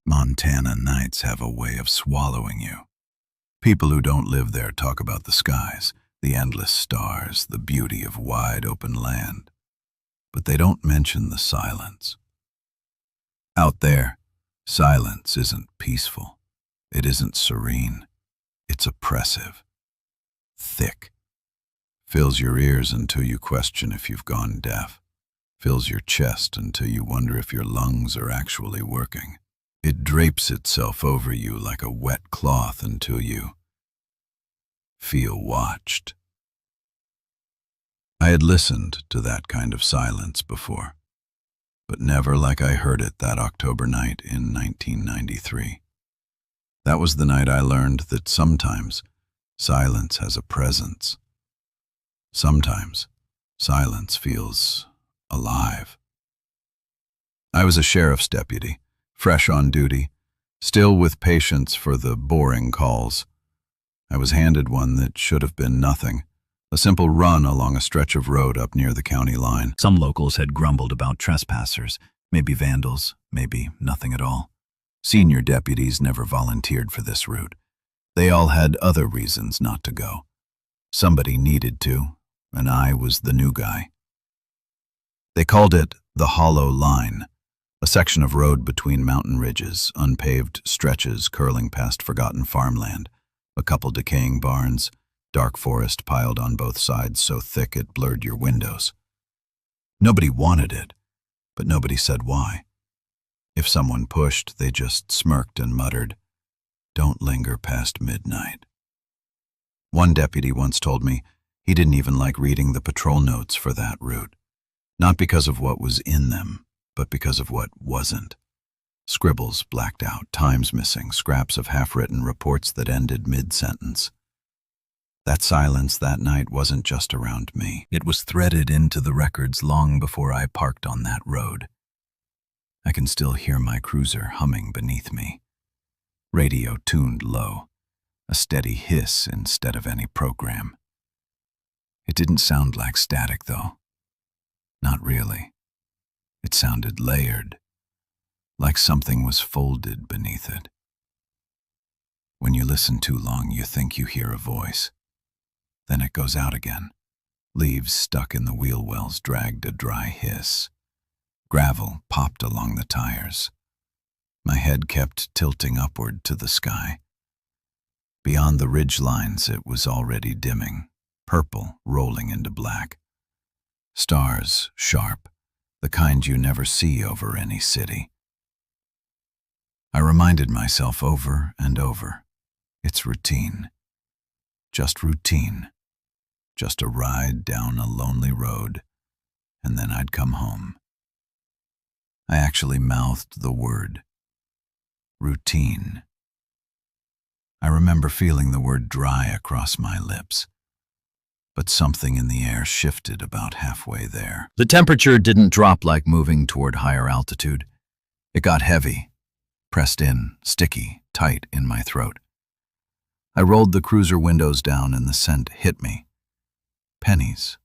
Montana nights have a way of swallowing you. People who don't live there talk about the skies, the endless stars, the beauty of wide open land. But they don't mention the silence. Out there, silence isn't peaceful. It isn't serene. It's oppressive. Thick. Fills your ears until you question if you've gone deaf. Fills your chest until you wonder if your lungs are actually working. It drapes itself over you like a wet cloth until you feel watched. I had listened to that kind of silence before, but never like I heard it that October night in 1993. That was the night I learned that sometimes silence has a presence. Sometimes silence feels alive. I was a sheriff's deputy, fresh on duty, still with patience for the boring calls. I was handed one that should have been nothing, a simple run along a stretch of road up near the county line. Some locals had grumbled about trespassers, maybe vandals, maybe nothing at all. Senior deputies never volunteered for this route. They all had other reasons not to go. Somebody needed to, and I was the new guy. They called it the Hollow Line, a section of road between mountain ridges, unpaved stretches curling past forgotten farmland, a couple decaying barns, dark forest piled on both sides so thick it blurred your windows. Nobody wanted it, but nobody said why. If someone pushed, they just smirked and muttered, "Don't linger past midnight." One deputy once told me he didn't even like reading the patrol notes for that route, not because of what was in them, but because of what wasn't. Scribbles blacked out, times missing, scraps of half-written reports that ended mid-sentence. That silence that night wasn't just around me. It was threaded into the records long before I parked on that road. I can still hear my cruiser humming beneath me. Radio tuned low, a steady hiss instead of any program. It didn't sound like static, though. Not really. It sounded layered, like something was folded beneath it. When you listen too long, you think you hear a voice. Then it goes out again. Leaves stuck in the wheel wells dragged a dry hiss. Gravel popped along the tires. My head kept tilting upward to the sky. Beyond the ridge lines, it was already dimming, purple rolling into black. Stars, sharp, the kind you never see over any city. I reminded myself over and over, it's routine. Just routine. Just a ride down a lonely road, and then I'd come home. I actually mouthed the word. Routine. I remember feeling the word dry across my lips, but something in the air shifted about halfway there. The temperature didn't drop like moving toward higher altitude. It got heavy, pressed in, sticky, tight in my throat. I rolled the cruiser windows down and the scent hit me. Pennies.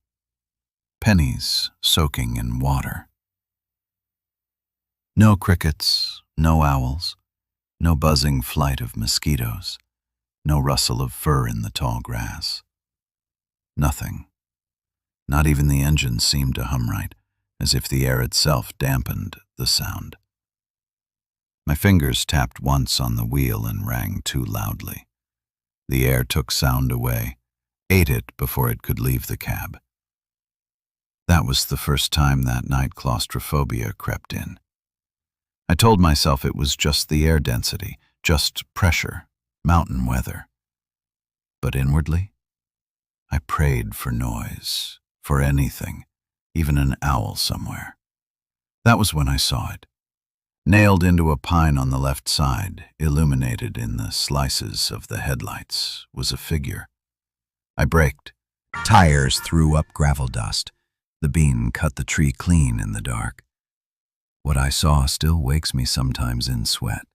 Pennies soaking in water. No crickets, no owls, no buzzing flight of mosquitoes, no rustle of fur in the tall grass. Nothing. Not even the engine seemed to hum right, as if the air itself dampened the sound. My fingers tapped once on the wheel and rang too loudly. The air took sound away, ate it before it could leave the cab. That was the first time that night claustrophobia crept in. I told myself it was just the air density, just pressure, mountain weather. But inwardly, I prayed for noise, for anything, even an owl somewhere. That was when I saw it. Nailed into a pine on the left side, illuminated in the slices of the headlights, was a figure. I braked. Tires threw up gravel dust. The beam cut the tree clean in the dark. What I saw still wakes me sometimes in sweat.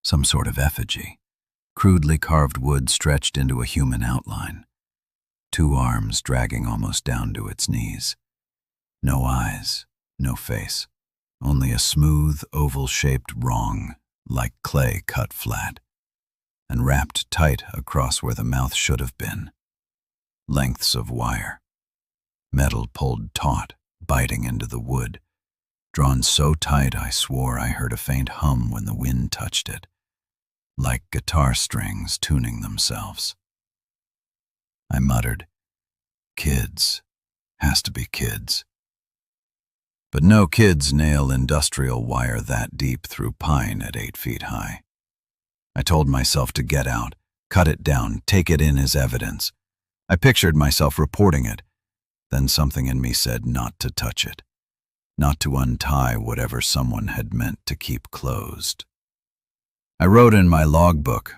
Some sort of effigy, crudely carved wood stretched into a human outline. 2 arms dragging almost down to its knees. No eyes, no face. Only a smooth, oval-shaped wrong, like clay cut flat, and wrapped tight across where the mouth should have been. Lengths of wire. Metal pulled taut, biting into the wood, drawn so tight I swore I heard a faint hum when the wind touched it, like guitar strings tuning themselves. I muttered, "Kids. Has to be kids." But no kids nail industrial wire that deep through pine at 8 feet high. I told myself to get out, cut it down, take it in as evidence. I pictured myself reporting it. Then something in me said not to touch it, not to untie whatever someone had meant to keep closed. I wrote in my logbook,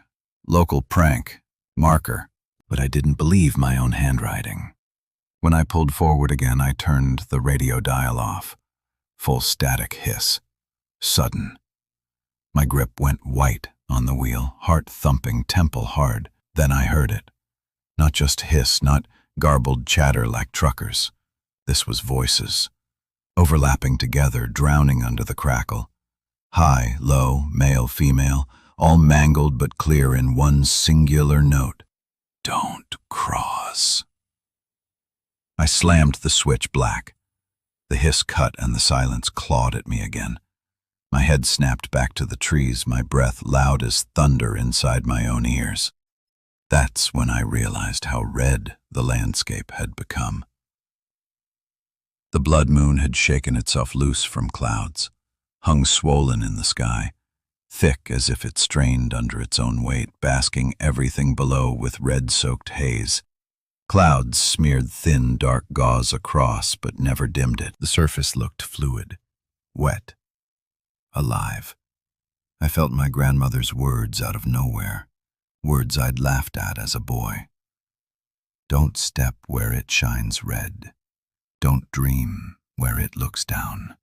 "Local prank, marker," but I didn't believe my own handwriting. When I pulled forward again, I turned the radio dial off. Full static hiss. Sudden. My grip went white on the wheel, heart thumping, temple hard. Then I heard it. Not just hiss, not garbled chatter like truckers. This was voices, overlapping together, drowning under the crackle. High, low, male, female, all mangled but clear in one singular note. "Don't cross." I slammed the switch black. The hiss cut and the silence clawed at me again. My head snapped back to the trees, my breath loud as thunder inside my own ears. That's when I realized how red the landscape had become. The blood moon had shaken itself loose from clouds, hung swollen in the sky, thick as if it strained under its own weight, basking everything below with red-soaked haze. Clouds smeared thin, dark gauze across, but never dimmed it. The surface looked fluid, wet, alive. I felt my grandmother's words out of nowhere, words I'd laughed at as a boy. Don't step where it shines red. Don't dream where it looks down.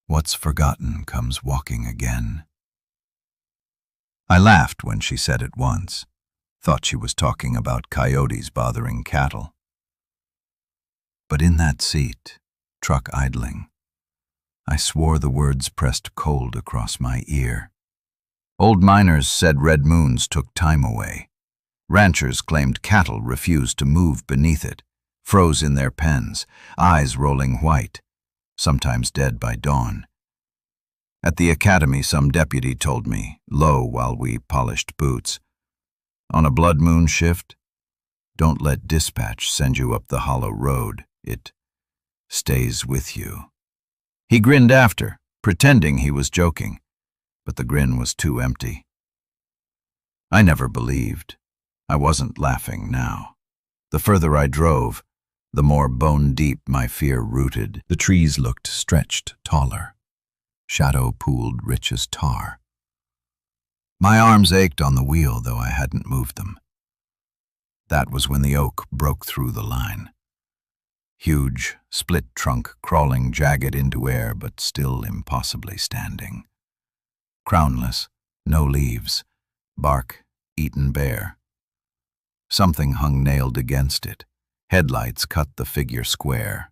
What's forgotten comes walking again. I laughed when she said it once. Thought she was talking about coyotes bothering cattle. But in that seat, truck idling, I swore the words pressed cold across my ear. Old miners said red moons took time away. Ranchers claimed cattle refused to move beneath it, froze in their pens, eyes rolling white, sometimes dead by dawn. At the academy, some deputy told me, low while we polished boots, "On a blood moon shift, don't let dispatch send you up the hollow road. It stays with you." He grinned after, pretending he was joking, but the grin was too empty. I never believed. I wasn't laughing now. The further I drove, the more bone-deep my fear rooted. The trees looked stretched taller, shadow pooled rich as tar. My arms ached on the wheel, though I hadn't moved them. That was when the oak broke through the line. Huge, split trunk crawling jagged into air, but still impossibly standing. Crownless, no leaves, bark eaten bare. Something hung nailed against it. Headlights cut the figure square.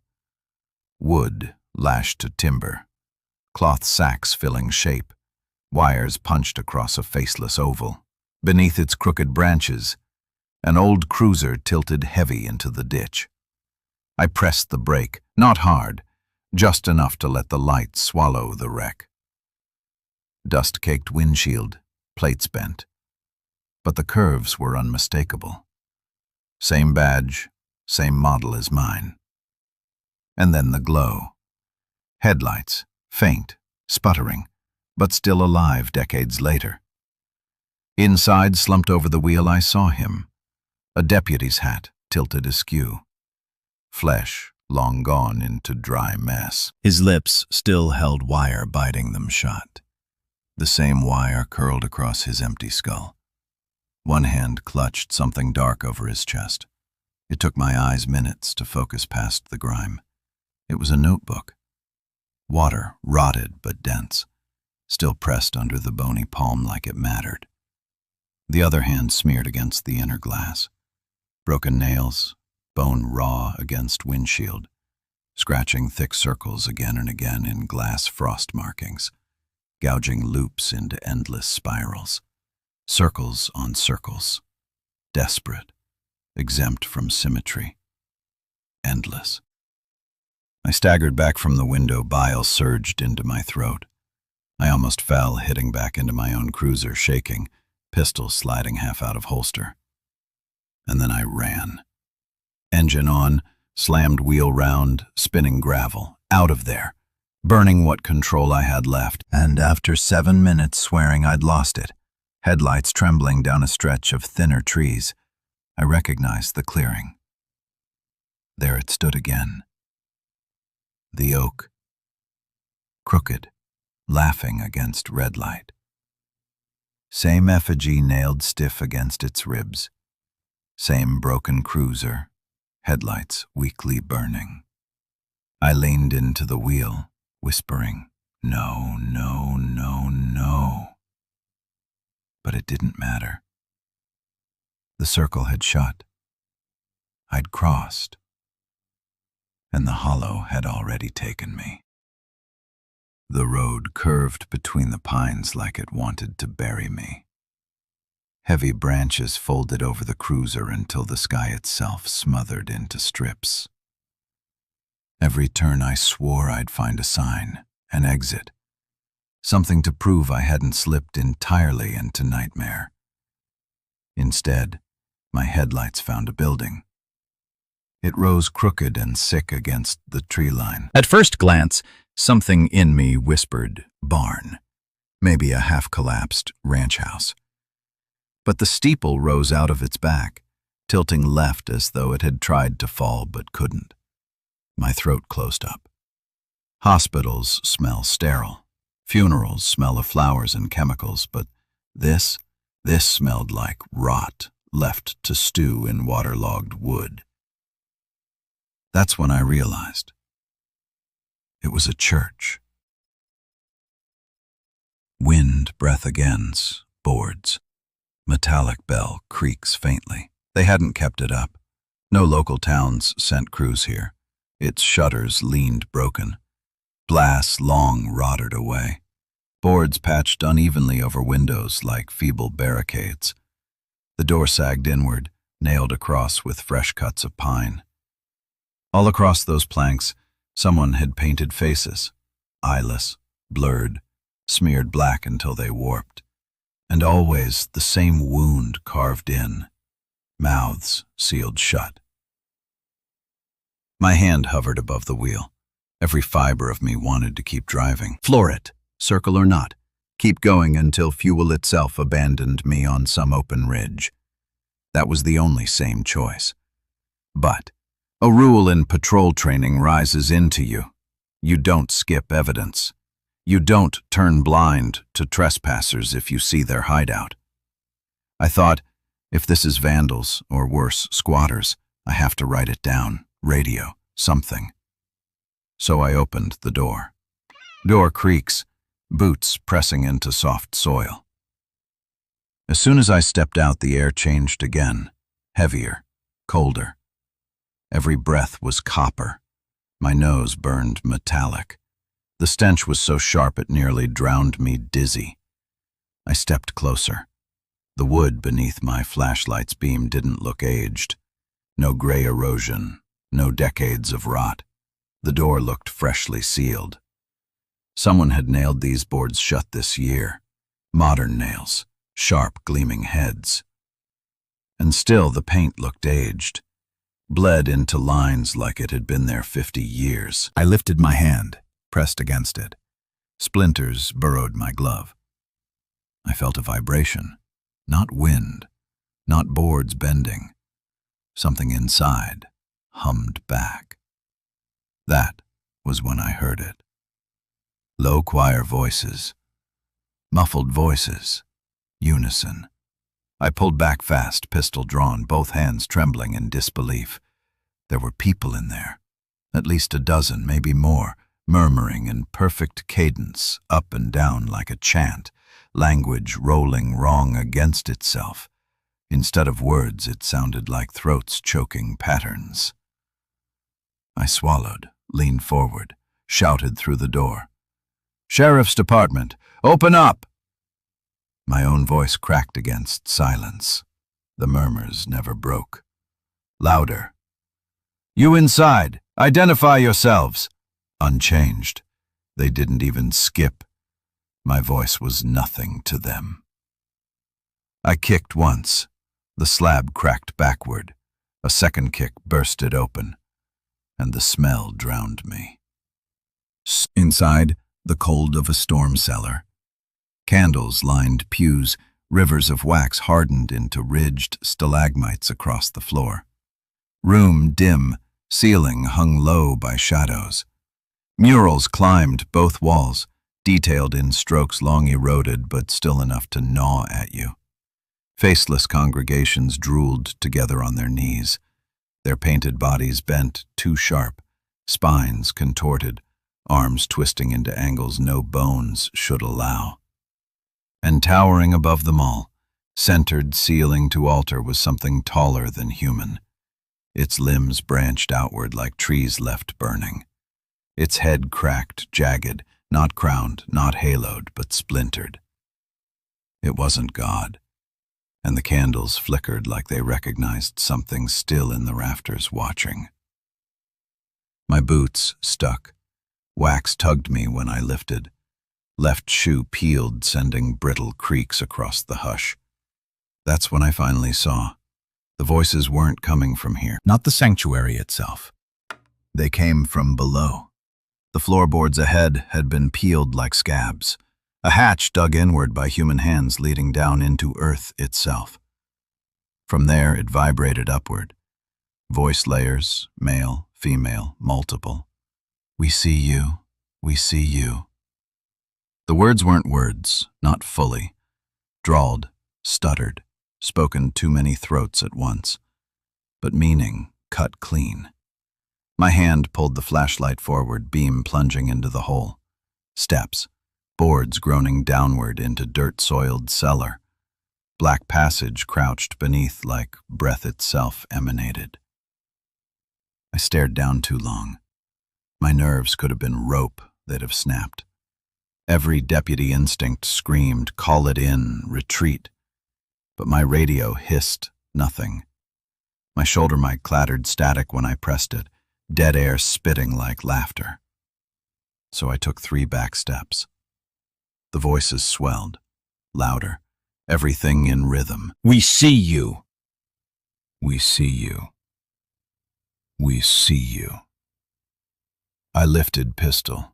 Wood lashed to timber. Cloth sacks filling shape. Wires punched across a faceless oval. Beneath its crooked branches, an old cruiser tilted heavy into the ditch. I pressed the brake, not hard, just enough to let the light swallow the wreck. Dust-caked windshield, plates bent. But the curves were unmistakable. Same badge, same model as mine. And then the glow. Headlights, faint, sputtering, but still alive decades later. Inside, slumped over the wheel, I saw him. A deputy's hat, tilted askew. Flesh, long gone into dry mess. His lips still held wire biting them shut. The same wire curled across his empty skull. One hand clutched something dark over his chest. It took my eyes minutes to focus past the grime. It was a notebook. Water, rotted but dense, still pressed under the bony palm like it mattered. The other hand smeared against the inner glass. Broken nails, bone raw against windshield, scratching thick circles again and again in glass frost markings. gouging loops into endless spirals, circles on circles, desperate, exempt from symmetry, endless. I staggered back from the window, bile surged into my throat. I almost fell, hitting back into my own cruiser, shaking, pistol sliding half out of holster. And then I ran. Engine on, slammed wheel round, spinning gravel, out of there, burning what control I had left. And after 7 minutes swearing I'd lost it, headlights trembling down a stretch of thinner trees, I recognized the clearing. There it stood again. The oak, crooked, laughing against red light. Same effigy nailed stiff against its ribs. Same broken cruiser, headlights weakly burning. I leaned into the wheel, whispering, "No, no, no, no." But it didn't matter. The circle had shut. I'd crossed. And the hollow had already taken me. The road curved between the pines like it wanted to bury me. Heavy branches folded over the cruiser until the sky itself smothered into strips. Every turn I swore I'd find a sign, an exit, something to prove I hadn't slipped entirely into nightmare. Instead, my headlights found a building. It rose crooked and sick against the tree line. At first glance, something in me whispered barn, maybe a half-collapsed ranch house. But the steeple rose out of its back, tilting left as though it had tried to fall but couldn't. My throat closed up. Hospitals smell sterile. Funerals smell of flowers and chemicals, but this smelled like rot left to stew in waterlogged wood. That's when I realized. It was a church. Wind, breath agains, boards. Metallic bell creaks faintly. They hadn't kept it up. No local towns sent crews here. Its shutters leaned broken. Glass long rotted away. Boards patched unevenly over windows like feeble barricades. The door sagged inward, nailed across with fresh cuts of pine. All across those planks, someone had painted faces, eyeless, blurred, smeared black until they warped, and always the same wound carved in, mouths sealed shut. My hand hovered above the wheel. Every fiber of me wanted to keep driving. Floor it, circle or not. Keep going until fuel itself abandoned me on some open ridge. That was the only sane choice. But a rule in patrol training rises into you. You don't skip evidence. You don't turn blind to trespassers if you see their hideout. I thought, if this is vandals, or worse, squatters, I have to write it down, radio, something. So I opened the door. Door creaks, boots pressing into soft soil. As soon as I stepped out, the air changed again, heavier, colder. Every breath was copper. My nose burned metallic. The stench was so sharp it nearly drowned me dizzy. I stepped closer. The wood beneath my flashlight's beam didn't look aged. No gray erosion, no decades of rot. The door looked freshly sealed. Someone had nailed these boards shut this year. Modern nails, sharp gleaming heads. And still the paint looked aged, bled into lines like it had been there 50 years. I lifted my hand, pressed against it. Splinters burrowed my glove. I felt a vibration, not wind, not boards bending. Something inside hummed back. That was when I heard it. Low choir voices, muffled voices, unison. I pulled back fast, pistol drawn, both hands trembling in disbelief. There were people in there, at least a dozen, maybe more, murmuring in perfect cadence, up and down like a chant, language rolling wrong against itself. Instead of words, it sounded like throats choking patterns. I swallowed, leaned forward, shouted through the door. Sheriff's Department, open up! My own voice cracked against silence. The murmurs never broke. Louder. You inside, identify yourselves. Unchanged. They didn't even skip. My voice was nothing to them. I kicked once. The slab cracked backward. A second kick burst it open, and the smell drowned me. Inside, the cold of a storm cellar. Candles lined pews, rivers of wax hardened into ridged stalagmites across the floor. Room dim, ceiling hung low by shadows. Murals climbed both walls, detailed in strokes long eroded but still enough to gnaw at you. Faceless congregations drooled together on their knees, their painted bodies bent too sharp, spines contorted, arms twisting into angles no bones should allow. And towering above them all, centered ceiling to altar, was something taller than human. Its limbs branched outward like trees left burning. Its head cracked, jagged, not crowned, not haloed, but splintered. It wasn't God, and the candles flickered like they recognized something still in the rafters watching. My boots stuck. Wax tugged me when I lifted. Left shoe peeled, sending brittle creaks across the hush. That's when I finally saw. The voices weren't coming from here, not the sanctuary itself. They came from below. The floorboards ahead had been peeled like scabs, a hatch dug inward by human hands leading down into earth itself. From there it vibrated upward. Voice layers, male, female, multiple. We see you, we see you. The words weren't words, not fully. Drawled, stuttered, spoken too many throats at once. But meaning cut clean. My hand pulled the flashlight forward, beam plunging into the hole. Steps, boards groaning downward into dirt-soiled cellar. Black passage crouched beneath like breath itself emanated. I stared down too long. My nerves could have been rope, they'd have snapped. Every deputy instinct screamed, call it in, retreat. But my radio hissed nothing. My shoulder mic clattered static when I pressed it, dead air spitting like laughter. So I took 3 back steps. The voices swelled, louder, everything in rhythm. We see you. We see you. We see you. I lifted pistol,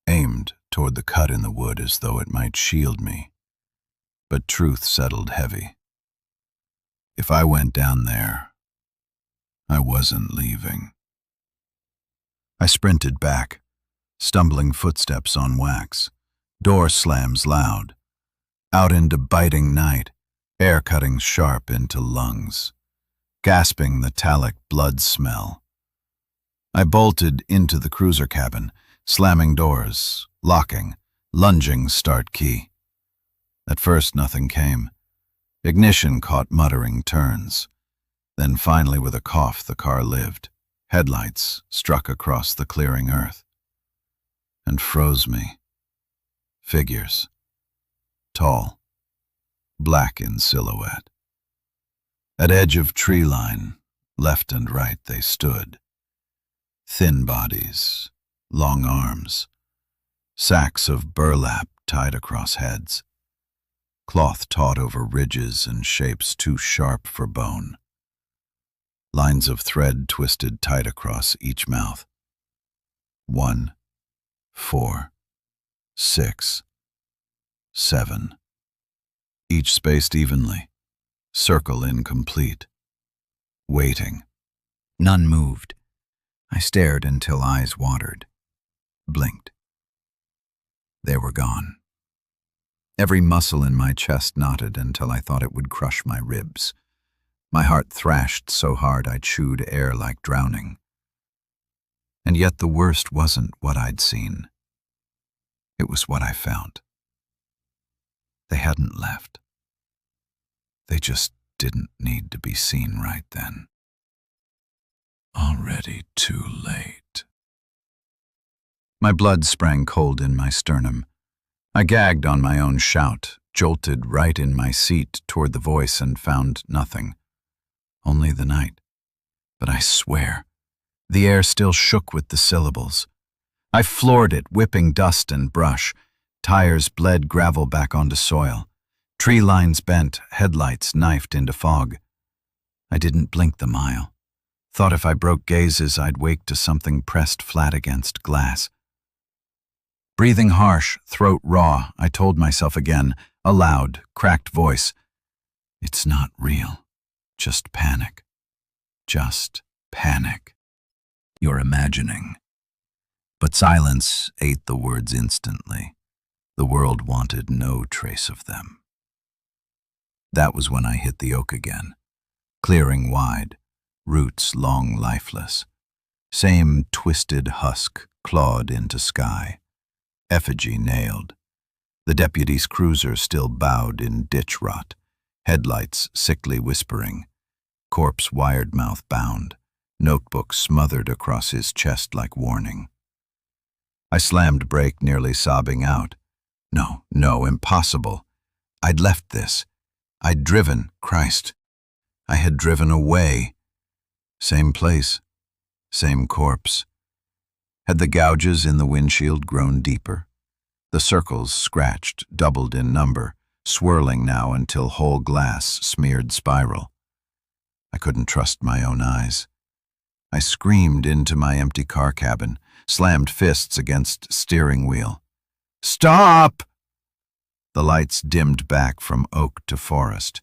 aimed toward the cut in the wood as though it might shield me. But truth settled heavy. If I went down there, I wasn't leaving. I sprinted back, stumbling footsteps on wax, door slams loud, out into biting night, air cutting sharp into lungs, gasping the metallic blood smell. I bolted into the cruiser cabin, slamming doors, locking, lunging start key. At first nothing came. Ignition caught muttering turns. Then finally with a cough the car lived. Headlights struck across the clearing earth and froze me. Figures. Tall. Black in silhouette. At edge of tree line, left and right they stood. Thin bodies, long arms, sacks of burlap tied across heads, cloth taut over ridges and shapes too sharp for bone. Lines of thread twisted tight across each mouth. 1, 4, 6, 7. Each spaced evenly, circle incomplete. Waiting. None moved. I stared until eyes watered. Blinked. They were gone. Every muscle in my chest knotted until I thought it would crush my ribs. My heart thrashed so hard I chewed air like drowning. And yet the worst wasn't what I'd seen. It was what I found. They hadn't left. They just didn't need to be seen right then. Already too late. My blood sprang cold in my sternum. I gagged on my own shout, jolted right in my seat toward the voice and found nothing. Only the night. But I swear, the air still shook with the syllables. I floored it, whipping dust and brush. Tires bled gravel back onto soil. Tree lines bent, headlights knifed into fog. I didn't blink the mile. Thought if I broke gazes, I'd wake to something pressed flat against glass. Breathing harsh, throat raw, I told myself again, a loud, cracked voice, "It's not real. Just panic. Just panic. You're imagining." But silence ate the words instantly. The world wanted no trace of them. That was when I hit the oak again. Clearing wide, roots long lifeless. Same twisted husk clawed into sky. Effigy nailed. The deputy's cruiser still bowed in ditch rot. Headlights sickly whispering. Corpse wired mouth bound. Notebook smothered across his chest like warning. I slammed brake, nearly sobbing out. No, impossible. I'd left this. I'd driven, Christ. I had driven away. Same place, same corpse. Had the gouges in the windshield grown deeper? The circles scratched, doubled in number, swirling now until whole glass smeared spiral. I couldn't trust my own eyes. I screamed into my empty car cabin, slammed fists against steering wheel. "Stop!" The lights dimmed back from oak to forest.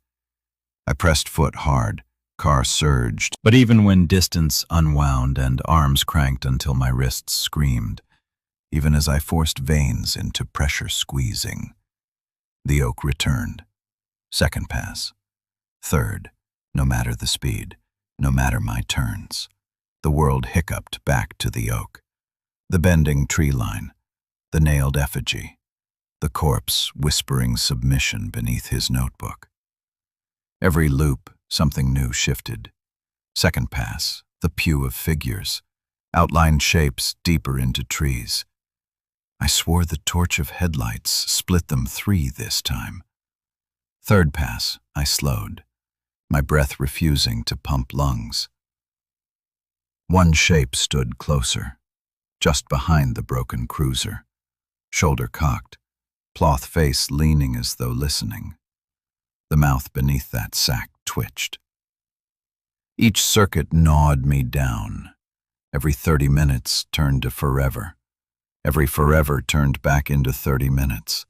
I pressed foot hard, car surged. But even when distance unwound and arms cranked until my wrists screamed, even as I forced veins into pressure squeezing, the oak returned. Second pass. Third, no matter the speed, no matter my turns. The world hiccuped back to the oak. The bending tree line, the nailed effigy, the corpse whispering submission beneath his notebook. Every loop, something new shifted. Second pass, the pew of figures, outlined shapes deeper into trees. I swore the torch of headlights split them 3 this time. Third pass, I slowed, my breath refusing to pump lungs. One shape stood closer, just behind the broken cruiser, shoulder cocked, cloth face leaning as though listening. The mouth beneath that sack twitched. Each circuit gnawed me down. Every 30 minutes turned to forever. Every forever turned back into 30 minutes.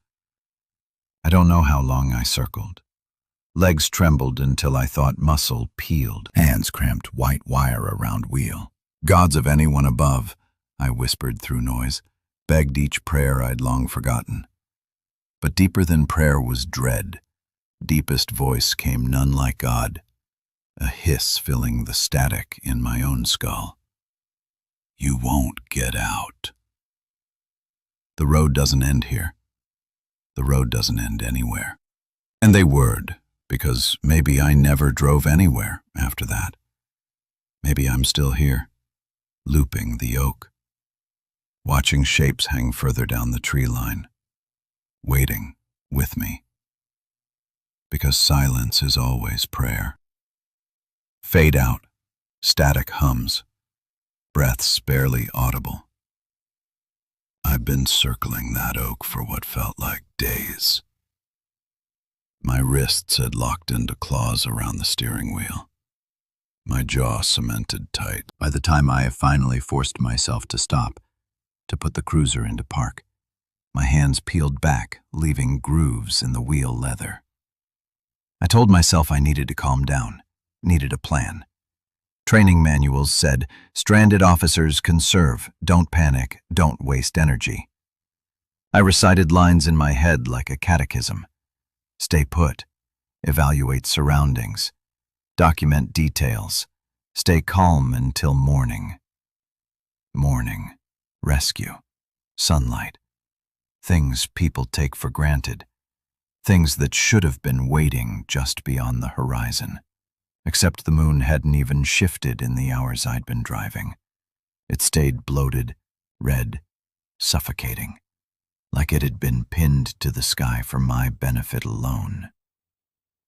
I don't know how long I circled. Legs trembled until I thought muscle peeled. Hands cramped white wire around wheel. Gods of anyone above, I whispered through noise, begged each prayer I'd long forgotten. But deeper than prayer was dread. Deepest voice came none like God, a hiss filling the static in my own skull. "You won't get out." The road doesn't end here. The road doesn't end anywhere. And they whirred, because maybe I never drove anywhere after that. Maybe I'm still here, looping the oak, watching shapes hang further down the tree line, waiting with me. Because silence is always prayer. Fade out, static hums, breaths barely audible. I've been circling that oak for what felt like days. My wrists had locked into claws around the steering wheel. My jaw cemented tight. By the time I finally forced myself to stop, to put the cruiser into park, my hands peeled back, leaving grooves in the wheel leather. I told myself I needed to calm down, needed a plan. Training manuals said, stranded officers conserve, don't panic, don't waste energy. I recited lines in my head like a catechism. Stay put, evaluate surroundings, document details, stay calm until morning. Morning, rescue, sunlight, things people take for granted, things that should have been waiting just beyond the horizon. Except the moon hadn't even shifted in the hours I'd been driving. It stayed bloated, red, suffocating, like it had been pinned to the sky for my benefit alone.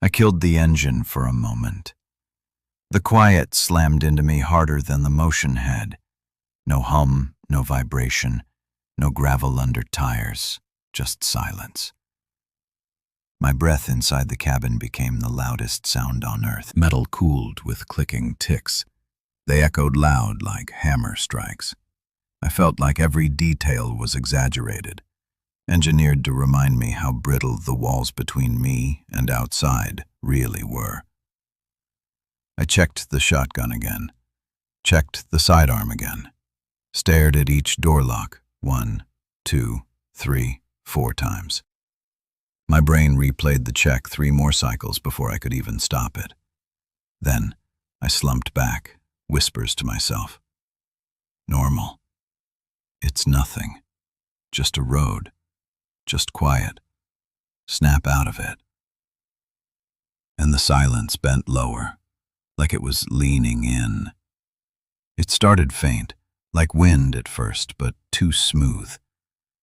I killed the engine for a moment. The quiet slammed into me harder than the motion had. No hum, no vibration, no gravel under tires, just silence. My breath inside the cabin became the loudest sound on earth. Metal cooled with clicking ticks. They echoed loud like hammer strikes. I felt like every detail was exaggerated, engineered to remind me how brittle the walls between me and outside really were. I checked the shotgun again, checked the sidearm again, stared at each door lock 1, 2, 3, 4 times. My brain replayed the check 3 more cycles before I could even stop it. Then I slumped back, whispers to myself. Normal. It's nothing. Just a road. Just quiet. Snap out of it. And the silence bent lower, like it was leaning in. It started faint, like wind at first, but too smooth.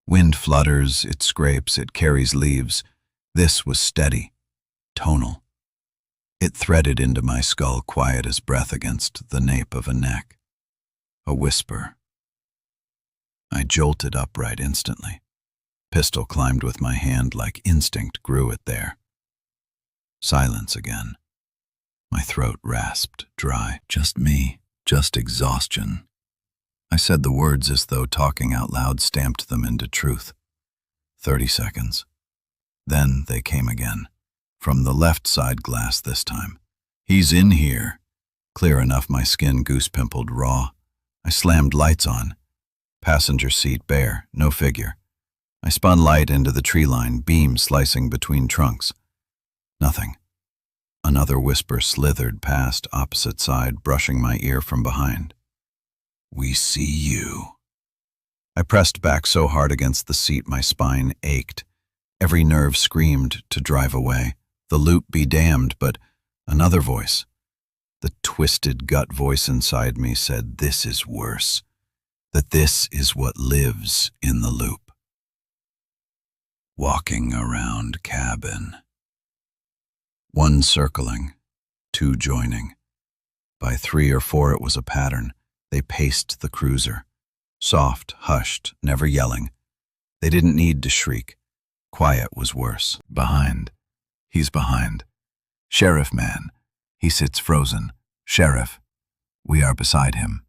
Wind flutters, it scrapes, it carries leaves. This was steady, tonal. It threaded into my skull, quiet as breath against the nape of a neck. A whisper. I jolted upright instantly. Pistol climbed with my hand like instinct grew it there. Silence again. My throat rasped dry. Just me, just exhaustion. I said the words as though talking out loud stamped them into truth. 30 seconds. Then they came again. From the left side glass this time. He's in here. Clear enough, my skin goose-pimpled raw. I slammed lights on. Passenger seat bare, no figure. I spun light into the tree line, beam slicing between trunks. Nothing. Another whisper slithered past, opposite side, brushing my ear from behind. We see you. I pressed back so hard against the seat my spine ached. Every nerve screamed to drive away. The loop be damned, but another voice. The twisted gut voice inside me said this is worse. That this is what lives in the loop. Walking around cabin. 1 circling, 2 joining. By 3 or 4 it was a pattern. They paced the cruiser. Soft, hushed, never yelling. They didn't need to shriek. Quiet was worse. Behind. He's behind. Sheriff man. He sits frozen. Sheriff. We are beside him.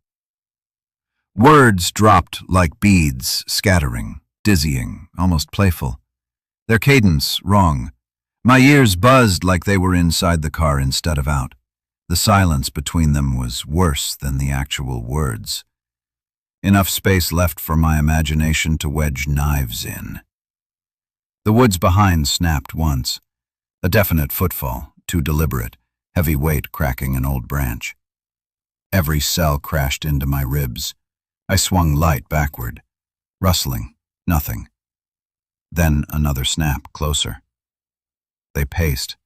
Words dropped like beads, scattering, dizzying, almost playful. Their cadence wrong. My ears buzzed like they were inside the car instead of out. The silence between them was worse than the actual words. Enough space left for my imagination to wedge knives in. The woods behind snapped once. A definite footfall, too deliberate, heavy weight cracking an old branch. Every cell crashed into my ribs. I swung light backward. Rustling, nothing. Then another snap, closer. They paced,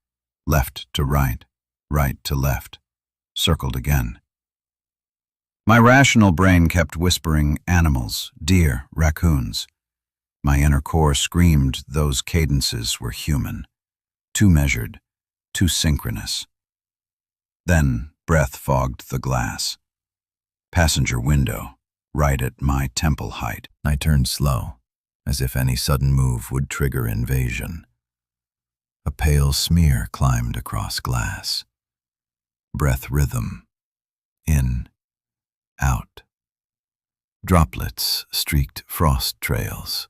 left to right, right to left, circled again. My rational brain kept whispering animals, deer, raccoons. My inner core screamed those cadences were human, too measured, too synchronous. Then breath fogged the glass. Passenger window, right at my temple height. I turned slow, as if any sudden move would trigger invasion. A pale smear climbed across glass. Breath rhythm. In, out. Droplets streaked frost trails.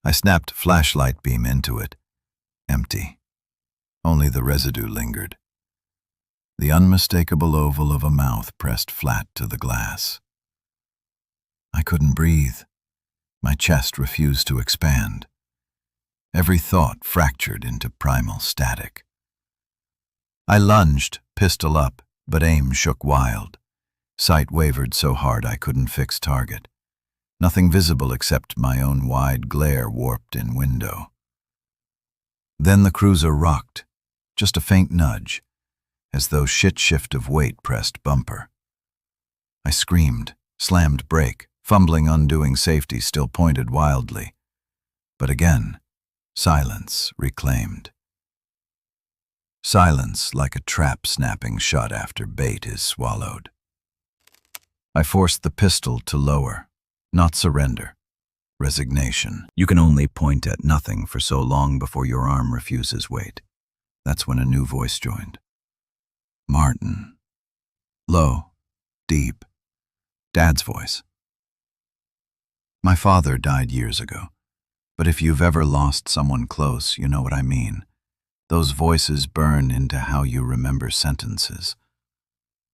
I snapped flashlight beam into it. Empty. Only the residue lingered. The unmistakable oval of a mouth pressed flat to the glass. I couldn't breathe. My chest refused to expand. Every thought fractured into primal static. I lunged, pistol up, but aim shook wild. Sight wavered so hard I couldn't fix target. Nothing visible except my own wide glare warped in window. Then the cruiser rocked, just a faint nudge, as though shit shift of weight pressed bumper. I screamed, slammed brake, Fumbling undoing safety still pointed wildly. But again, silence reclaimed. Silence like a trap snapping shut after bait is swallowed. I forced the pistol to lower, not surrender. Resignation. You can only point at nothing for so long before your arm refuses weight. That's when a new voice joined. Martin. Low, deep. Dad's voice. My father died years ago, but if you've ever lost someone close, you know what I mean. Those voices burn into how you remember sentences.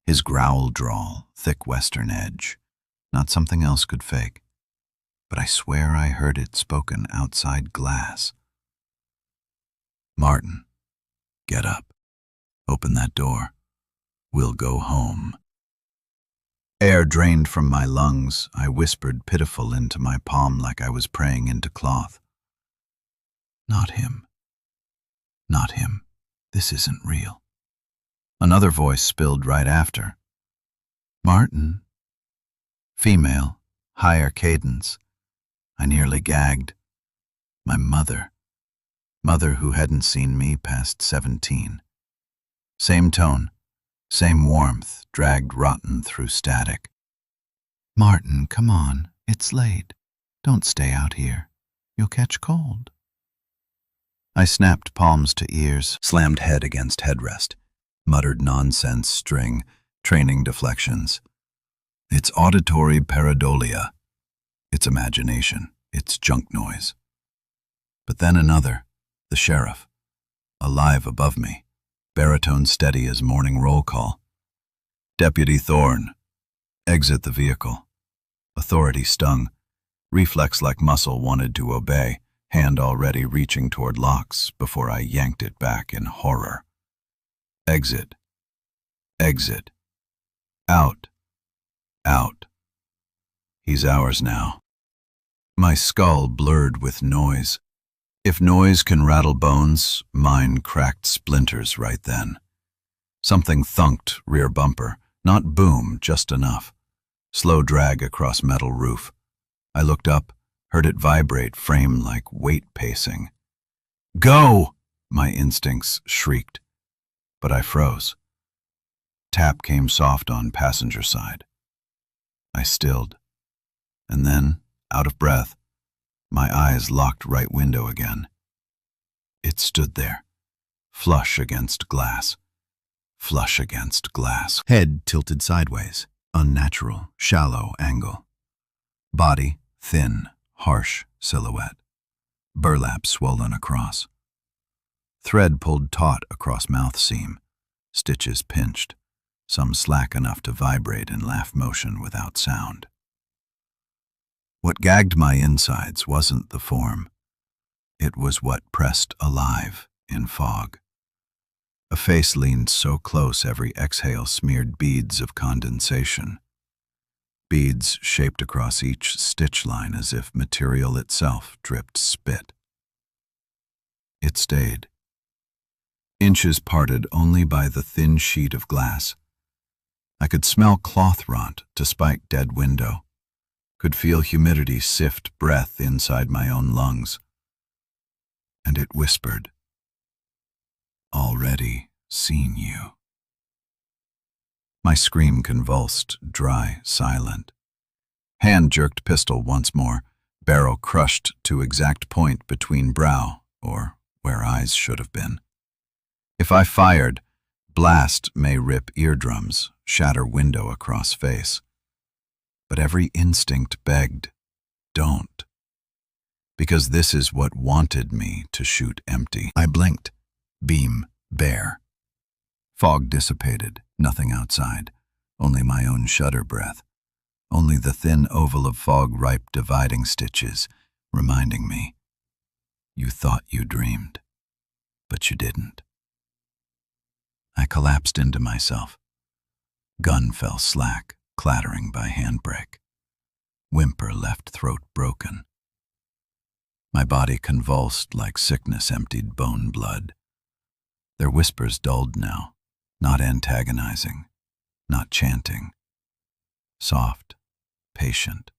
His growl drawl, thick western edge, not something else could fake. But I swear I heard it spoken outside glass. Martin, get up. Open that door. We'll go home. Air drained from my lungs, I whispered pitiful into my palm like I was praying into cloth. Not him. Not him. This isn't real. Another voice spilled right after. Martin. Female, higher cadence. I nearly gagged. My mother. Mother who hadn't seen me past 17. Same tone, same warmth, dragged rotten through static. Martin, come on, it's late. Don't stay out here. You'll catch cold. I snapped palms to ears, slammed head against headrest, muttered nonsense string, training deflections. It's auditory pareidolia. It's imagination. It's junk noise. But then another, the sheriff, alive above me, baritone steady as morning roll call. Deputy Thorne, exit the vehicle. Authority stung. Reflex like muscle wanted to obey, hand already reaching toward locks before I yanked it back in horror. Exit. Exit. Out. Out. He's ours now. My skull blurred with noise. If noise can rattle bones, mine cracked splinters right then. Something thunked rear bumper, not boom, just enough. Slow drag across metal roof. I looked up, heard it vibrate, frame like weight pacing. Go! My instincts shrieked. But I froze. Tap came soft on passenger side. I stilled. And then, out of breath, my eyes locked right window again. It stood there, flush against glass. Flush against glass. Head tilted sideways, unnatural, shallow angle. Body, thin, harsh silhouette. Burlap swollen across. Thread pulled taut across mouth seam. Stitches pinched, some slack enough to vibrate in laugh motion without sound. What gagged my insides wasn't the form. It was what pressed alive in fog. A face leaned so close every exhale smeared beads of condensation. Beads shaped across each stitch line as if material itself dripped spit. It stayed. Inches parted only by the thin sheet of glass. I could smell cloth rot to spike dead window. Could feel humidity sift breath inside my own lungs. And it whispered, already seen you. My scream convulsed, dry, silent. Hand jerked pistol once more, barrel crushed to exact point between brow, or where eyes should have been. If I fired, blast may rip eardrums, shatter window across face. But every instinct begged, don't. Because this is what wanted me to shoot empty. I blinked, beam bare. Fog dissipated, nothing outside, only my own shudder breath. Only the thin oval of fog-ripe dividing stitches, reminding me, you thought you dreamed, but you didn't. I collapsed into myself. Gun fell slack, clattering by handbrake. Whimper left throat broken. My body convulsed like sickness emptied bone blood. Their whispers dulled now, not antagonizing, not chanting. Soft, patient,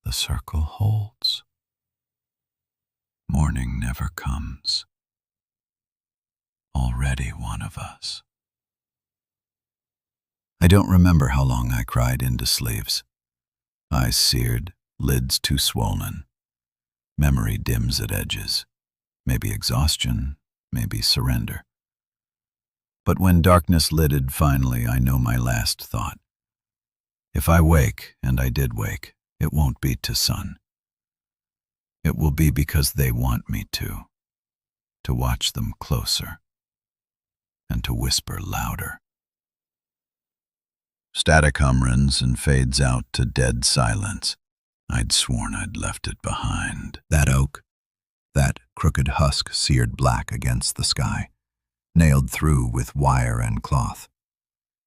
The circle holds. Morning never comes. Already one of us. I don't remember how long I cried into sleeves. Eyes seared, lids too swollen. Memory dims at edges. Maybe exhaustion, maybe surrender. But when darkness lidded finally, I know my last thought. If I wake, and I did wake, it won't be to sun. It will be because they want me to watch them closer, and to whisper louder. Static hum runs and fades out to dead silence. I'd sworn I'd left it behind. That oak, that crooked husk seared black against the sky, nailed through with wire and cloth.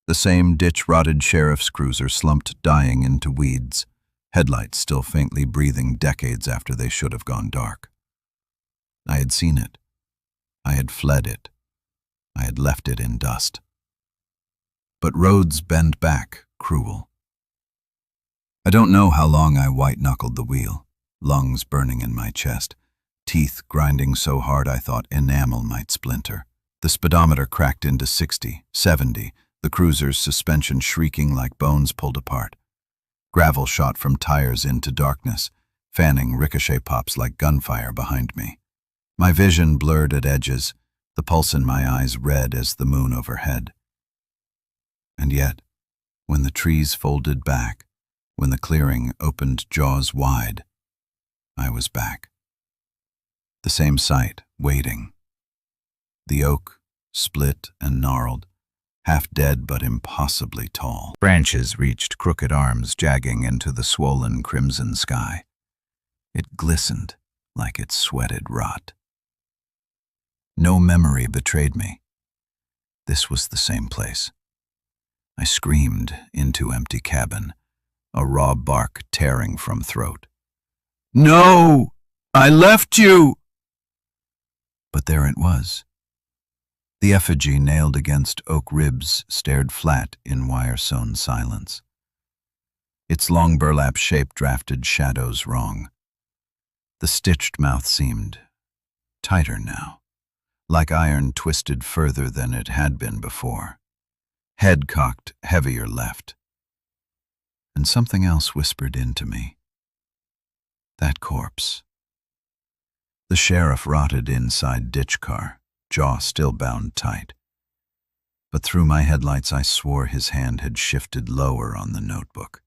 The same ditch-rotted sheriff's cruiser slumped dying into weeds, headlights still faintly breathing decades after they should have gone dark. I had seen it. I had fled it. I had left it in dust. But roads bend back, cruel. I don't know how long I white-knuckled the wheel, lungs burning in my chest, teeth grinding so hard I thought enamel might splinter. The speedometer cracked into 60, 70, the cruiser's suspension shrieking like bones pulled apart. Gravel shot from tires into darkness, fanning ricochet pops like gunfire behind me. My vision blurred at edges, the pulse in my eyes red as the moon overhead. And yet, when the trees folded back, when the clearing opened jaws wide, I was back. The same sight, waiting. The oak, split and gnarled, half dead but impossibly tall. Branches reached crooked arms jagging into the swollen crimson sky. It glistened like it sweated rot. No memory betrayed me. This was the same place. I screamed into empty cabin, a raw bark tearing from throat. "No! I left you!" But there it was. The effigy nailed against oak ribs stared flat in wire-sewn silence. Its long burlap shape drafted shadows wrong. The stitched mouth seemed tighter now, like iron twisted further than it had been before. Head cocked heavier left. And something else whispered into me. That corpse. The sheriff rotted inside ditch car, jaw still bound tight. But through my headlights I swore his hand had shifted lower on the notebook.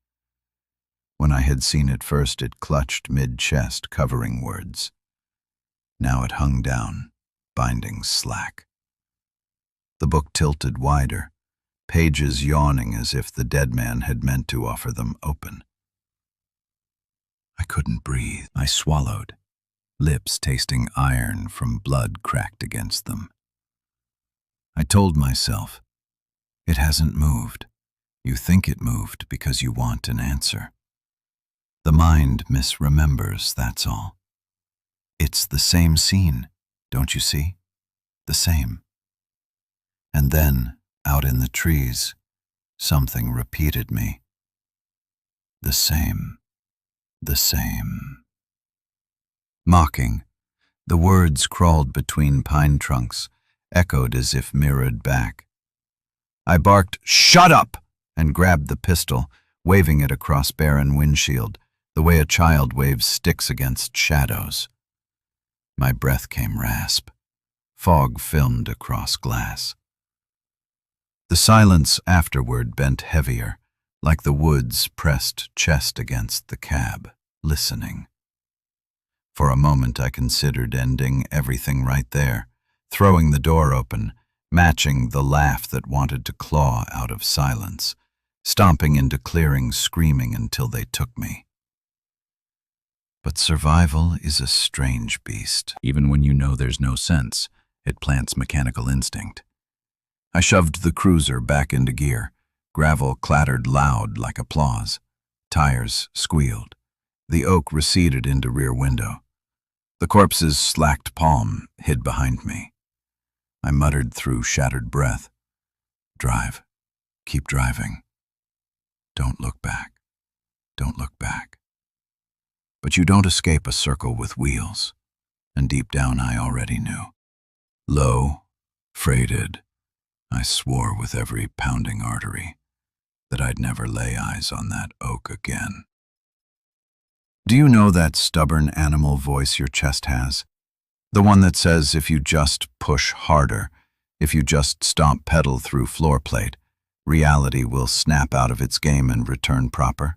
When I had seen it first, it clutched mid-chest, covering words. Now it hung down, bindings slack. The book tilted wider, pages yawning as if the dead man had meant to offer them open. I couldn't breathe. I swallowed, lips tasting iron from blood cracked against them. I told myself, it hasn't moved. You think it moved because you want an answer. The mind misremembers, that's all. It's the same scene, don't you see? The same. And then, out in the trees, something repeated me. The same, the same. Mocking, the words crawled between pine trunks, echoed as if mirrored back. I barked, "Shut up!" and grabbed the pistol, waving it across barren windshield, the way a child waves sticks against shadows. My breath came rasp. Fog filmed across glass. The silence afterward bent heavier, like the woods pressed chest against the cab, listening. For a moment I considered ending everything right there, throwing the door open, matching the laugh that wanted to claw out of silence, stomping into clearings, screaming until they took me. But survival is a strange beast. Even when you know there's no sense, it plants mechanical instinct. I shoved the cruiser back into gear. Gravel clattered loud like applause. Tires squealed. The oak receded into rear window. The corpse's slacked palm hid behind me. I muttered through shattered breath. Drive. Keep driving. Don't look back. Don't look back. But you don't escape a circle with wheels, and deep down I already knew. Low, freighted, I swore with every pounding artery that I'd never lay eyes on that oak again. Do you know that stubborn animal voice your chest has? The one that says if you just push harder, if you just stomp pedal through floor plate, reality will snap out of its game and return proper?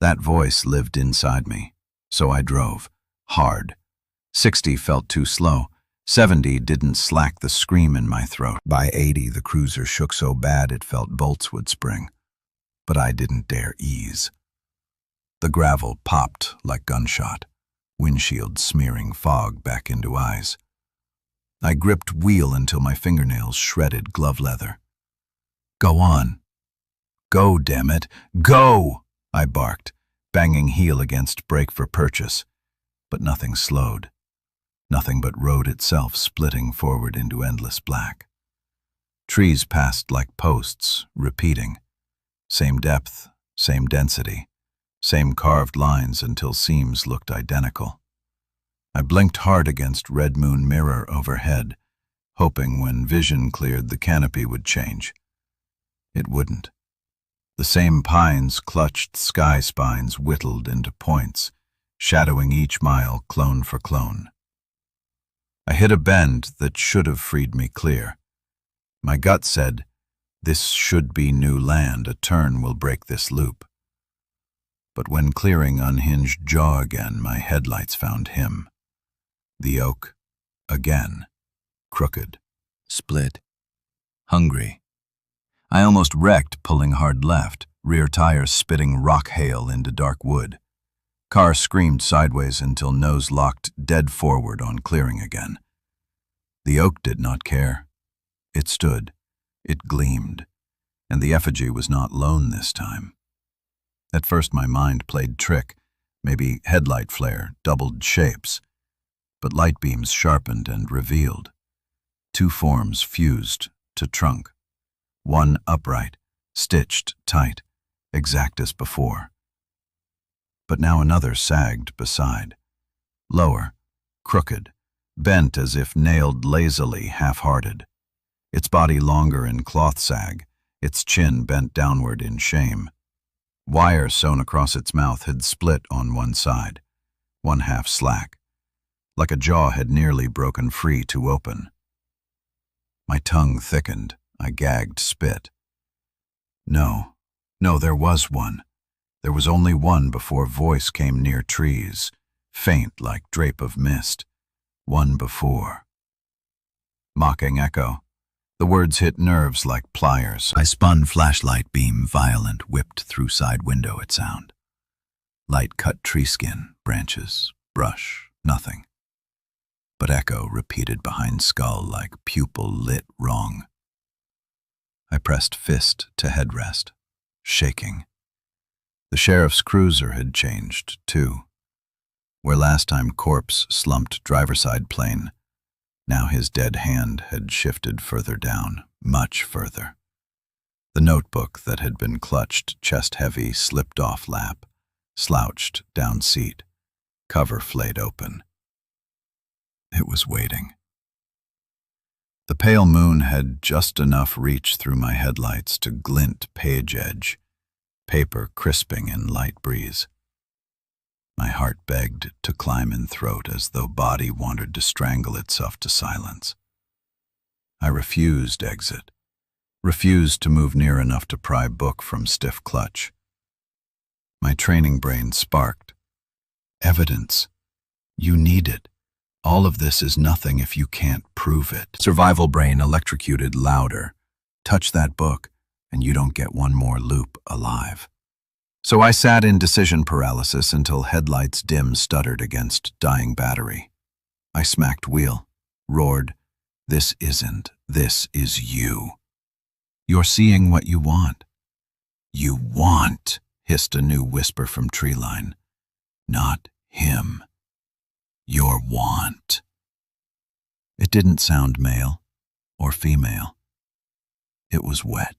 That voice lived inside me, so I drove, hard. 60 felt too slow. 70 didn't slack the scream in my throat. By 80, the cruiser shook so bad it felt bolts would spring. But I didn't dare ease. The gravel popped like gunshot, windshield smearing fog back into eyes. I gripped wheel until my fingernails shredded glove leather. Go on. Go, damn it. Go! I barked, banging heel against brake for purchase. But nothing slowed. Nothing but road itself splitting forward into endless black. Trees passed like posts, repeating. Same depth, same density, same carved lines until seams looked identical. I blinked hard against red moon mirror overhead, hoping when vision cleared the canopy would change. It wouldn't. The same pines clutched sky spines whittled into points, shadowing each mile clone for clone. I hit a bend that should have freed me clear. My gut said, this should be new land, a turn will break this loop. But when clearing unhinged jaw again, my headlights found him. The oak, again, crooked, split, hungry. I almost wrecked pulling hard left, rear tires spitting rock hail into dark wood. Car screamed sideways until nose locked dead forward on clearing again. The oak did not care. It stood, it gleamed, and the effigy was not lone this time. At first my mind played trick, maybe headlight flare, doubled shapes, but light beams sharpened and revealed. Two forms fused to trunk, one upright, stitched tight, exact as before. But now another sagged beside, lower, crooked, bent as if nailed lazily, half-hearted. Its body longer in cloth sag, its chin bent downward in shame. Wire sewn across its mouth had split on one side, one half slack, like a jaw had nearly broken free to open. My tongue thickened, I gagged spit. No, there was one. There was only one before voice came near trees, faint like drape of mist. One before. Mocking echo. The words hit nerves like pliers. I spun flashlight beam violent, whipped through side window at sound. Light cut tree skin, branches, brush, nothing. But echo repeated behind skull like pupil lit wrong. I pressed fist to headrest, shaking. The sheriff's cruiser had changed, too. Where last time corpse slumped driver-side plane, now his dead hand had shifted further down, much further. The notebook that had been clutched chest-heavy slipped off lap, slouched down seat, cover flayed open. It was waiting. The pale moon had just enough reach through my headlights to glint page edge, paper crisping in light breeze. My heart begged to climb in throat as though body wanted to strangle itself to silence. I refused exit, refused to move near enough to pry book from stiff clutch. My training brain sparked. Evidence. You need it. All of this is nothing if you can't prove it. Survival brain electrocuted louder. Touch that book, and you don't get one more loop alive. So I sat in decision paralysis until headlights dim stuttered against dying battery. I smacked wheel, roared, "This isn't, this is you. You're seeing what you want." "You want," hissed a new whisper from treeline. "Not him. Your want." It didn't sound male or female. It was wet.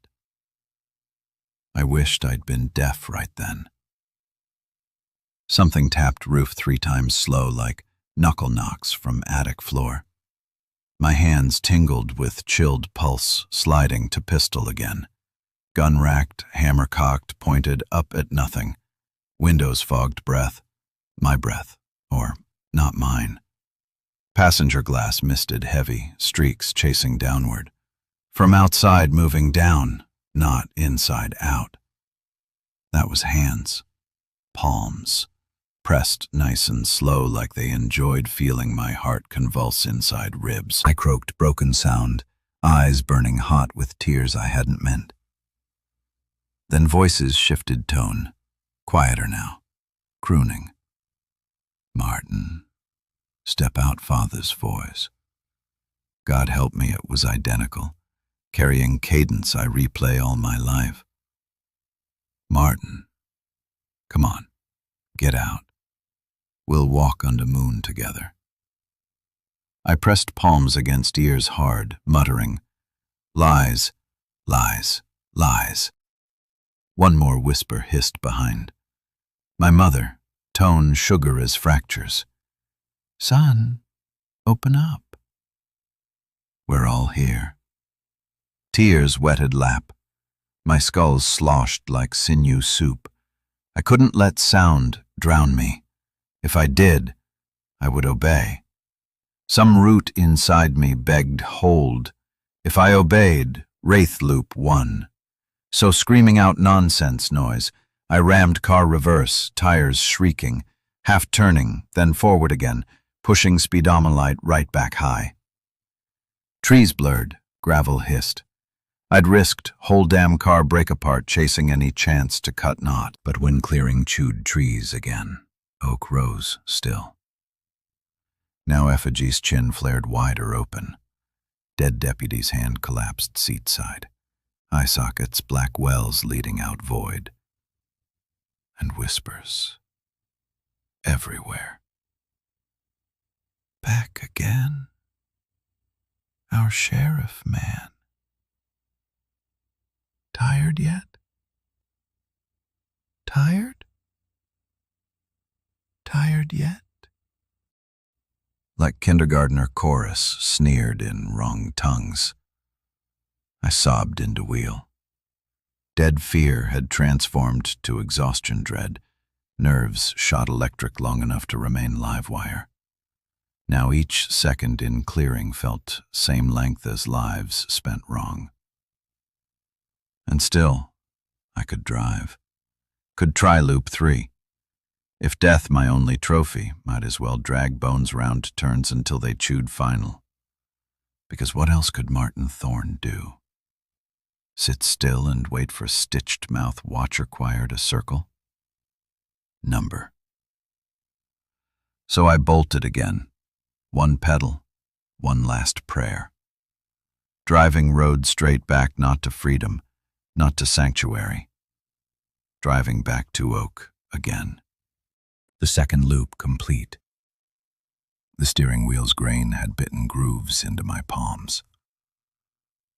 I wished I'd been deaf right then. Something tapped roof 3 times slow, like knuckle knocks from attic floor. My hands tingled with chilled pulse, sliding to pistol again. Gun racked, hammer cocked, pointed up at nothing. Windows fogged breath. My breath, or not mine. Passenger glass misted heavy, streaks chasing downward. From outside moving down, not inside out. That was hands. Palms. Pressed nice and slow like they enjoyed feeling my heart convulse inside ribs. I croaked broken sound, eyes burning hot with tears I hadn't meant. Then voices shifted tone, quieter now, crooning. Martin, step out, Father's voice. God help me, it was identical, carrying cadence I replay all my life. Martin, come on, get out. We'll walk under moon together. I pressed palms against ears hard, muttering, lies, lies, lies. One more whisper hissed behind. My mother, tone sugar as fractures. Son, open up. We're all here. Tears wetted lap. My skull sloshed like sinew soup. I couldn't let sound drown me. If I did, I would obey. Some root inside me begged hold. If I obeyed, Wraith Loop won. So screaming out nonsense noise, I rammed car reverse, tires shrieking, half turning, then forward again, pushing speedometer right back high. Trees blurred, gravel hissed. I'd risked whole damn car break apart chasing any chance to cut knot, but when clearing chewed trees again. Oak rose still. Now Effigies' chin flared wider open. Dead deputy's hand collapsed seat side. Eye sockets, black wells leading out void. And whispers. Everywhere. Back again? Our sheriff man. Tired yet? Tired? Tired yet? Like kindergartner chorus sneered in wrong tongues. I sobbed into wheel. Dead fear had transformed to exhaustion dread. Nerves shot electric long enough to remain live wire. Now each second in clearing felt same length as lives spent wrong. And still, I could drive. Could try loop 3. If death my only trophy, might as well drag bones round turns until they chewed final. Because what else could Martin Thorne do? Sit still and wait for stitched mouth watcher choir to circle? Number. So I bolted again. One pedal, one last prayer. Driving road straight back, not to freedom, not to sanctuary. Driving back to Oak again. The second loop complete. The steering wheel's grain had bitten grooves into my palms.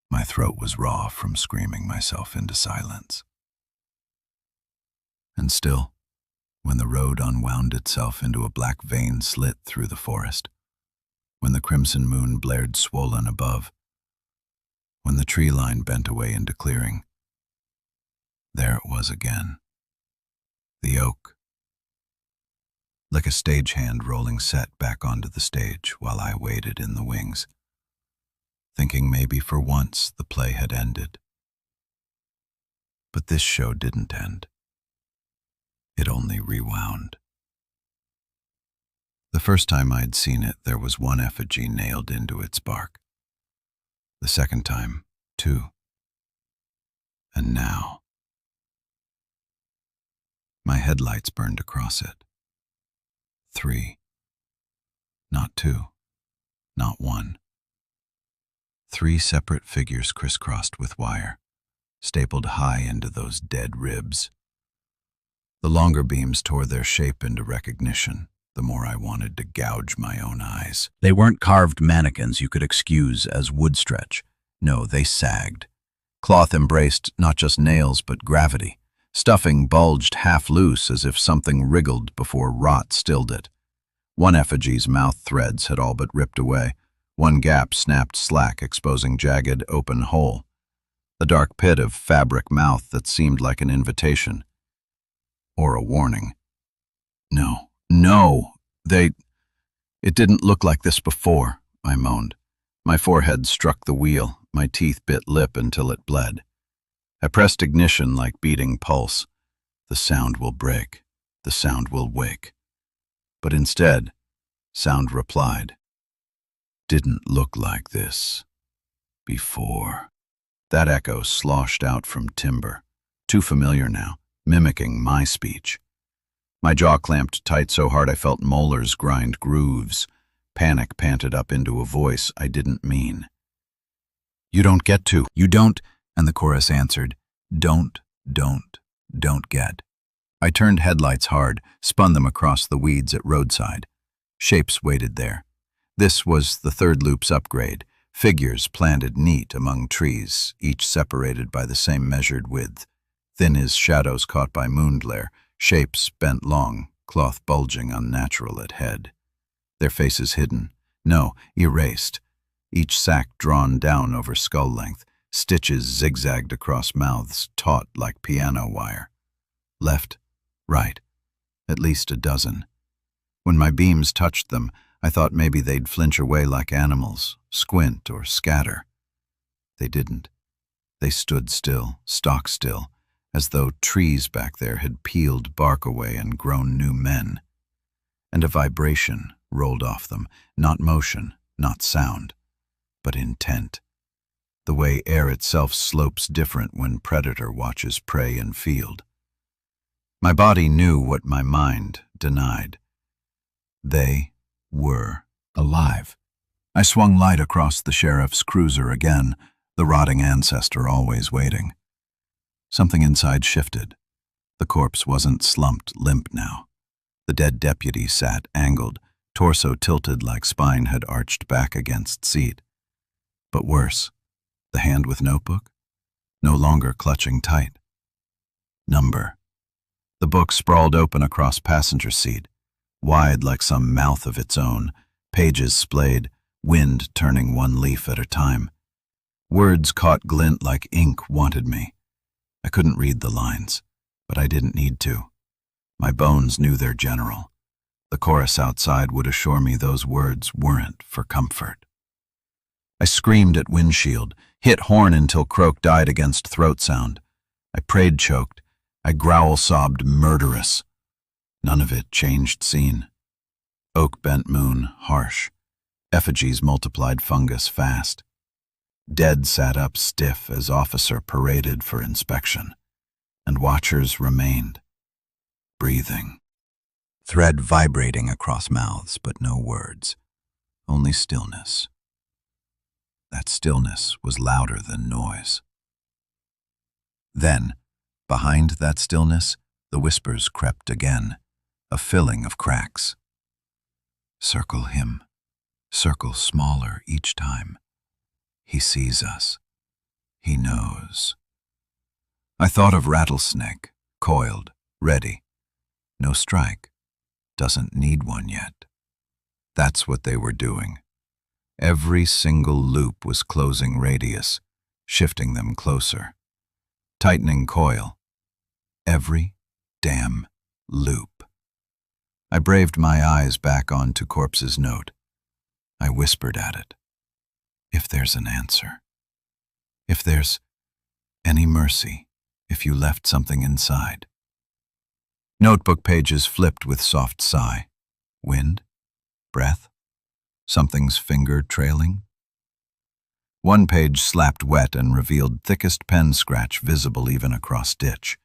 My throat was raw from screaming myself into silence. And still, when the road unwound itself into a black vein slit through the forest, when the crimson moon blared swollen above, when the tree line bent away into clearing, there it was again. The Oak. Like a stagehand rolling set back onto the stage while I waited in the wings, thinking maybe for once the play had ended. But this show didn't end. It only rewound. The first time I'd seen it, there was one effigy nailed into its bark. The second time, 2. And now. My headlights burned across it. 3. Not 2. Not 1. 3 separate figures crisscrossed with wire, stapled high into those dead ribs. The longer beams tore their shape into recognition, the more I wanted to gouge my own eyes. They weren't carved mannequins you could excuse as wood stretch. No, they sagged. Cloth embraced not just nails but gravity, Stuffing bulged half loose as if something wriggled before rot stilled it. One effigy's mouth threads had all but ripped away. One gap snapped slack, exposing jagged, open hole. The dark pit of fabric mouth that seemed like an invitation. Or a warning. No, no, it didn't look like this before, I moaned. My forehead struck the wheel, my teeth bit lip until it bled. I pressed ignition like beating pulse. The sound will break, the sound will wake. But instead, sound replied. Didn't look like this before. That echo sloshed out from timber, too familiar now, mimicking my speech. My jaw clamped tight so hard I felt molars grind grooves. Panic panted up into a voice I didn't mean. You don't get to. You don't, and the chorus answered, don't get. I turned headlights hard, spun them across the weeds at roadside. Shapes waited there. This was the third loop's upgrade, figures planted neat among trees, each separated by the same measured width, thin as shadows caught by moon glare, shapes bent long, cloth bulging unnatural at head. Their faces hidden, no, erased, each sack drawn down over skull length, stitches zigzagged across mouths, taut like piano wire. Left, right, at least a dozen. When my beams touched them, I thought maybe they'd flinch away like animals, squint or scatter. They didn't. They stood still, stock still, as though trees back there had peeled bark away and grown new men. And a vibration rolled off them, not motion, not sound, but intent. The way air itself slopes different when predator watches prey in field. My body knew what my mind denied. They were alive. I swung light across the sheriff's cruiser again, the rotting ancestor always waiting. Something inside shifted. The corpse wasn't slumped limp now. The dead deputy sat angled, torso tilted like spine had arched back against seat. But worse, the hand with notebook, no longer clutching tight. Number. The book sprawled open across passenger seat, wide like some mouth of its own, pages splayed, wind turning one leaf at a time. Words caught glint like ink wanted me. I couldn't read the lines, but I didn't need to. My bones knew their general. The chorus outside would assure me those words weren't for comfort. I screamed at windshield, hit horn until croak died against throat sound. I prayed choked. I growl-sobbed murderous. None of it changed scene. Oak bent moon, harsh. Effigies multiplied fungus fast. Dead sat up stiff as officer paraded for inspection. And watchers remained, breathing. Thread vibrating across mouths, but no words. Only stillness. That stillness was louder than noise. Then, behind that stillness, the whispers crept again, a filling of cracks. Circle him. Circle smaller each time. He sees us. He knows. I thought of rattlesnake, coiled, ready. No strike. Doesn't need one yet. That's what they were doing. Every single loop was closing radius, shifting them closer. Tightening coil. Every damn loop. I braved my eyes back onto Corpse's note. I whispered at it. If there's an answer. If there's any mercy, if you left something inside. Notebook pages flipped with soft sigh. Wind? Breath? Something's finger trailing? One page slapped wet and revealed thickest pen scratch visible even across ditch.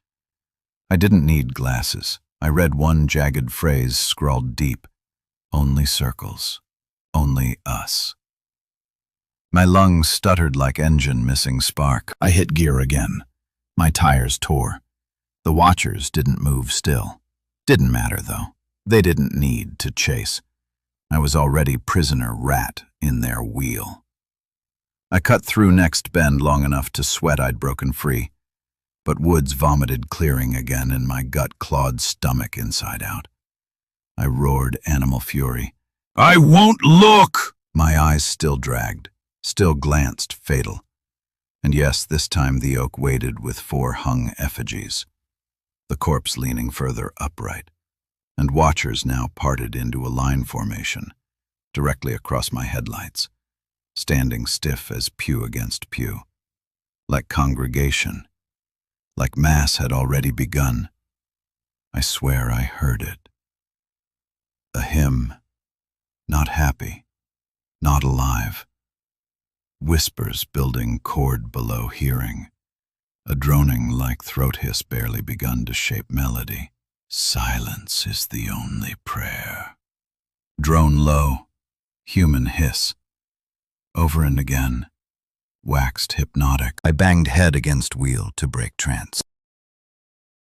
I didn't need glasses. I read one jagged phrase scrawled deep. Only circles. Only us. My lungs stuttered like engine missing spark. I hit gear again. My tires tore. The watchers didn't move still. Didn't matter, though. They didn't need to chase. I was already prisoner rat in their wheel. I cut through next bend long enough to sweat I'd broken free. but woods vomited clearing again and my gut clawed stomach inside out. I roared animal fury. "I won't look!" My eyes still dragged, still glanced fatal. And yes, this time the oak waited with 4 hung effigies, the corpse leaning further upright, and watchers now parted into a line formation, directly across my headlights, standing stiff as pew against pew. Like congregation, like mass had already begun. I swear I heard it. A hymn, not happy, not alive. Whispers building chord below hearing, a droning like throat hiss barely begun to shape melody. Silence is the only prayer. Drone low, human hiss. Over and again, waxed hypnotic. I banged head against wheel to break trance.